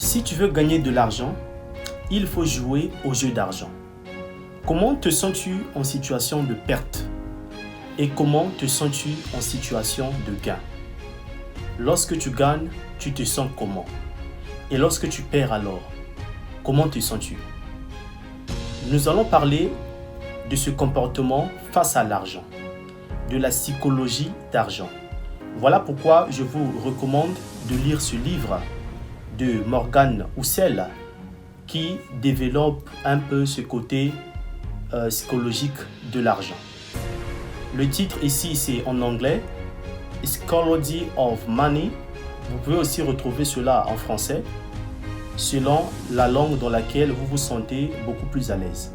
Si tu veux gagner de l'argent, il faut jouer au jeu d'argent. Comment te sens-tu en situation de perte? Et comment te sens-tu en situation de gain? Lorsque tu gagnes, tu te sens comment? Et lorsque tu perds alors, comment te sens-tu? Nous allons parler de ce comportement face à l'argent, de la psychologie d'argent. Voilà pourquoi je vous recommande de lire ce livre de Morgan Housel qui développe un peu ce côté psychologique de l'argent. Le titre ici c'est en anglais, Psychology of Money. Vous pouvez aussi retrouver cela en français selon la langue dans laquelle vous vous sentez beaucoup plus à l'aise.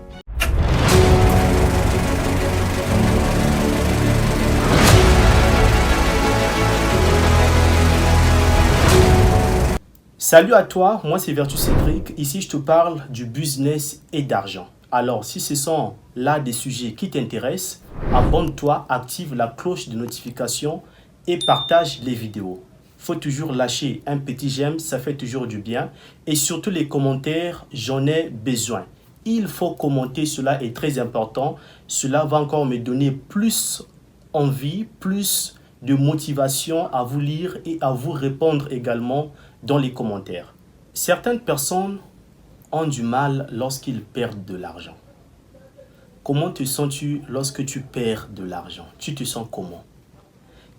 Salut à toi, moi c'est Vertu Cédric. Ici je te parle du business et d'argent. Alors si ce sont là des sujets qui t'intéressent, abonne-toi, active la cloche de notification et partage les vidéos. Faut toujours lâcher un petit j'aime, ça fait toujours du bien. Et surtout les commentaires, j'en ai besoin. Il faut commenter, cela est très important. Cela va encore me donner plus envie, plus de motivation à vous lire et à vous répondre également dans les commentaires. Certaines personnes ont du mal lorsqu'ils perdent de l'argent. Comment te sens-tu lorsque tu perds de l'argent? Tu te sens comment?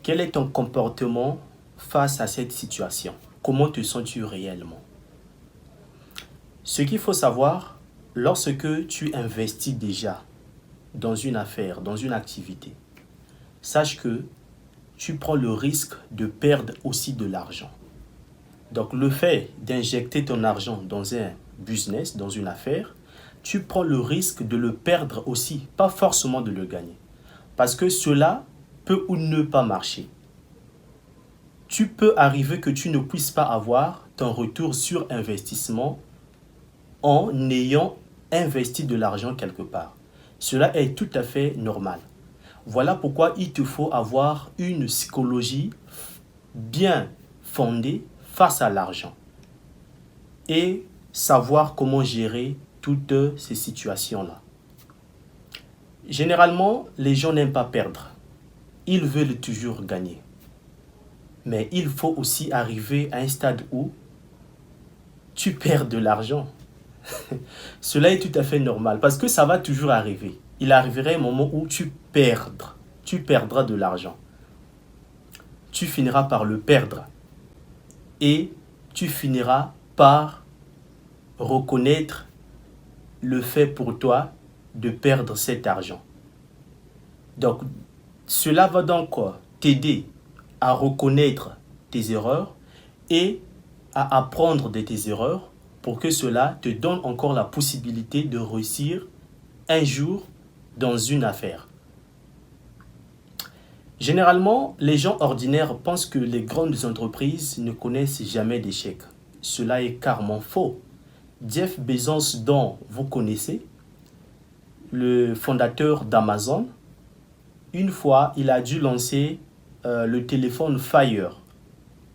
Quel est ton comportement face à cette situation? Comment te sens-tu réellement? Ce qu'il faut savoir, lorsque tu investis déjà dans une affaire, dans une activité, sache que tu prends le risque de perdre aussi de l'argent. Donc le fait d'injecter ton argent dans un business, dans une affaire, tu prends le risque de le perdre aussi, pas forcément de le gagner. Parce que cela peut ou ne pas marcher. Tu peux arriver que tu ne puisses pas avoir ton retour sur investissement en ayant investi de l'argent quelque part. Cela est tout à fait normal. Voilà pourquoi il te faut avoir une psychologie bien fondée face à l'argent et savoir comment gérer toutes ces situations-là. Généralement, les gens n'aiment pas perdre. Ils veulent toujours gagner. Mais il faut aussi arriver à un stade où tu perds de l'argent. Cela est tout à fait normal parce que ça va toujours arriver. Il arriverait un moment où tu perdras de l'argent. Tu finiras par le perdre. Et tu finiras par reconnaître le fait pour toi de perdre cet argent. Donc, cela va donc t'aider à reconnaître tes erreurs et à apprendre de tes erreurs pour que cela te donne encore la possibilité de réussir un jour dans une affaire. Généralement, les gens ordinaires pensent que les grandes entreprises ne connaissent jamais d'échecs. Cela est carrément faux. Jeff Bezos, dont vous connaissez, le fondateur d'Amazon, une fois, il a dû lancer le téléphone Fire,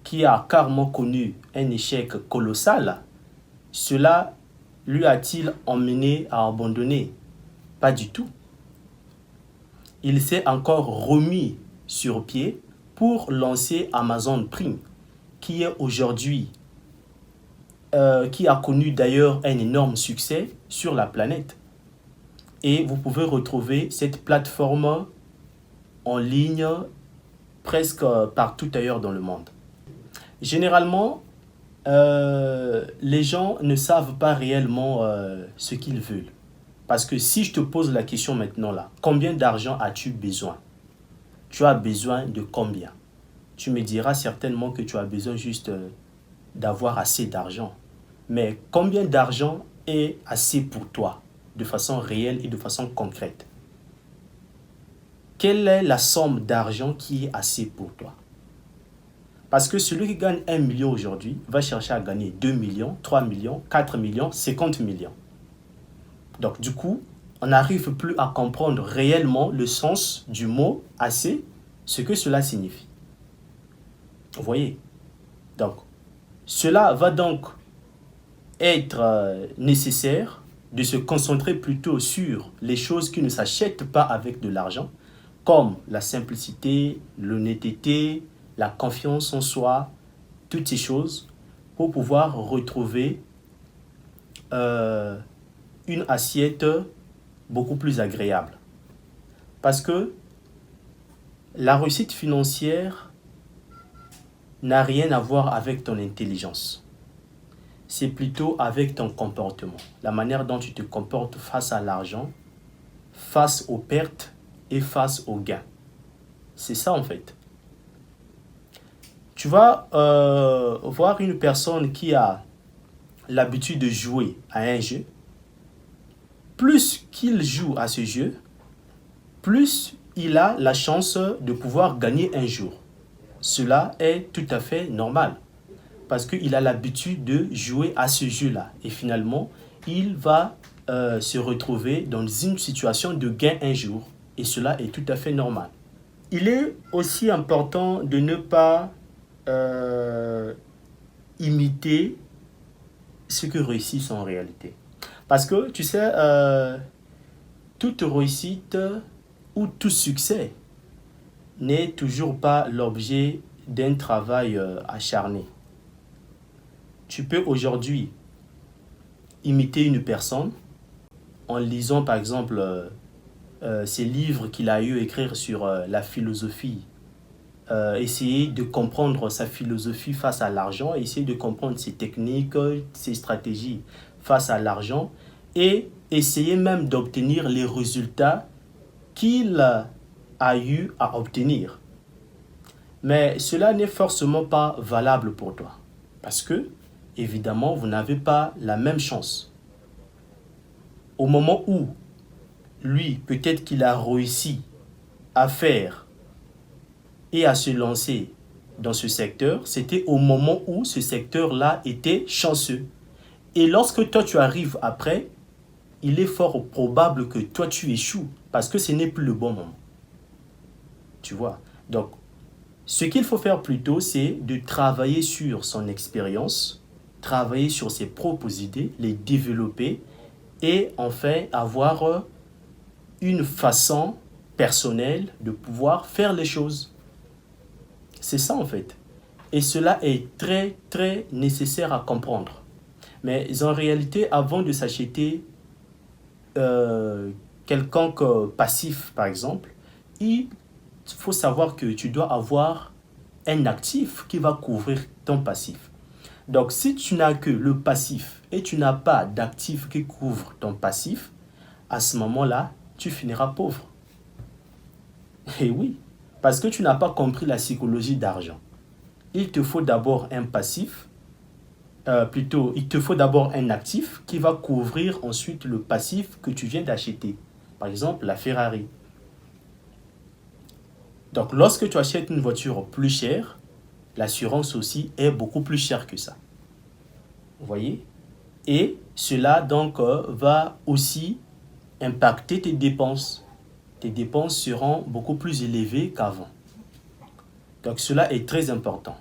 qui a carrément connu un échec colossal. Cela lui a-t-il emmené à abandonner? Pas du tout. Il s'est encore remis sur pied pour lancer Amazon Prime, qui est aujourd'hui, qui a connu d'ailleurs un énorme succès sur la planète. Et vous pouvez retrouver cette plateforme en ligne presque partout ailleurs dans le monde. Généralement, les gens ne savent pas réellement ce qu'ils veulent. Parce que si je te pose la question maintenant là, combien d'argent as-tu besoin? Tu as besoin de combien? Tu me diras certainement que tu as besoin juste d'avoir assez d'argent. Mais combien d'argent est assez pour toi, de façon réelle et de façon concrète? Quelle est la somme d'argent qui est assez pour toi? Parce que celui qui gagne 1 million aujourd'hui va chercher à gagner 2 millions, 3 millions, 4 millions, 50 millions. Donc du coup, on n'arrive plus à comprendre réellement le sens du mot « assez », ce que cela signifie. Vous voyez? Donc, cela va donc être nécessaire de se concentrer plutôt sur les choses qui ne s'achètent pas avec de l'argent, comme la simplicité, l'honnêteté, la confiance en soi, toutes ces choses, pour pouvoir retrouver une assiette beaucoup plus agréable. Parce que la réussite financière n'a rien à voir avec ton intelligence. C'est plutôt avec ton comportement, la manière dont tu te comportes face à l'argent, face aux pertes et face aux gains. C'est ça en fait. Tu vas voir une personne qui a l'habitude de jouer à un jeu. Plus qu'il joue à ce jeu, plus il a la chance de pouvoir gagner un jour. Cela est tout à fait normal parce qu'il a l'habitude de jouer à ce jeu-là. Et finalement, il va se retrouver dans une situation de gain un jour. Et cela est tout à fait normal. Il est aussi important de ne pas imiter ce que réussissent en réalité. Parce que, tu sais, toute réussite ou tout succès n'est toujours pas l'objet d'un travail acharné. Tu peux aujourd'hui imiter une personne en lisant par exemple ces livres qu'il a eu à écrire sur la philosophie, essayer de comprendre sa philosophie face à l'argent, essayer de comprendre ses techniques, ses stratégies face à l'argent et essayer même d'obtenir les résultats qu'il a eu à obtenir. Mais cela n'est forcément pas valable pour toi parce que, évidemment, vous n'avez pas la même chance. Au moment où lui, peut-être qu'il a réussi à faire et à se lancer dans ce secteur, c'était au moment où ce secteur-là était chanceux. Et lorsque toi tu arrives après, il est fort probable que toi tu échoues parce que ce n'est plus le bon moment. Tu vois? Donc, ce qu'il faut faire plutôt, c'est de travailler sur son expérience, travailler sur ses propres idées, les développer et enfin avoir une façon personnelle de pouvoir faire les choses. C'est ça en fait. Et cela est très très nécessaire à comprendre. Mais en réalité, avant de s'acheter quelconque passif par exemple, il faut savoir que tu dois avoir un actif qui va couvrir ton passif. Donc si tu n'as que le passif et tu n'as pas d'actif qui couvre ton passif, à ce moment-là, tu finiras pauvre. Et oui, parce que tu n'as pas compris la psychologie d'argent. Il te faut d'abord un passif, il te faut d'abord un actif qui va couvrir ensuite le passif que tu viens d'acheter. Par exemple, la Ferrari. Donc, lorsque tu achètes une voiture plus chère, l'assurance aussi est beaucoup plus chère que ça. Vous voyez? Et cela donc va aussi impacter tes dépenses. Tes dépenses seront beaucoup plus élevées qu'avant. Donc cela est très important.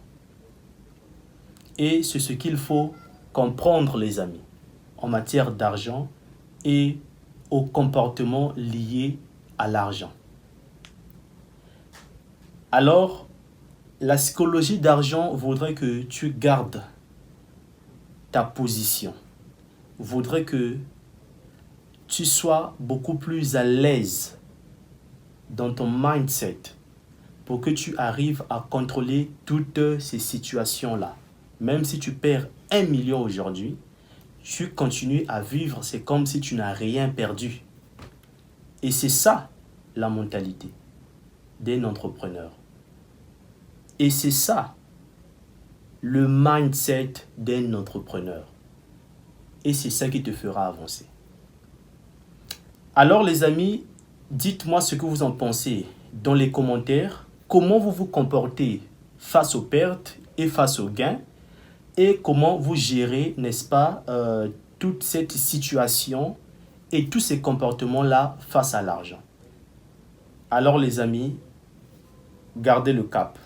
Et c'est ce qu'il faut comprendre les amis en matière d'argent et au comportement lié à l'argent. Alors, la psychologie d'argent voudrait que tu gardes ta position. Voudrait que tu sois beaucoup plus à l'aise dans ton mindset pour que tu arrives à contrôler toutes ces situations-là. Même si tu perds 1 million aujourd'hui, tu continues à vivre, c'est comme si tu n'as rien perdu. Et c'est ça la mentalité d'un entrepreneur. Et c'est ça le mindset d'un entrepreneur. Et c'est ça qui te fera avancer. Alors les amis, dites-moi ce que vous en pensez dans les commentaires. Comment vous vous comportez face aux pertes et face aux gains et comment vous gérez, n'est-ce pas, toute cette situation et tous ces comportements-là face à l'argent. Alors les amis, gardez le cap.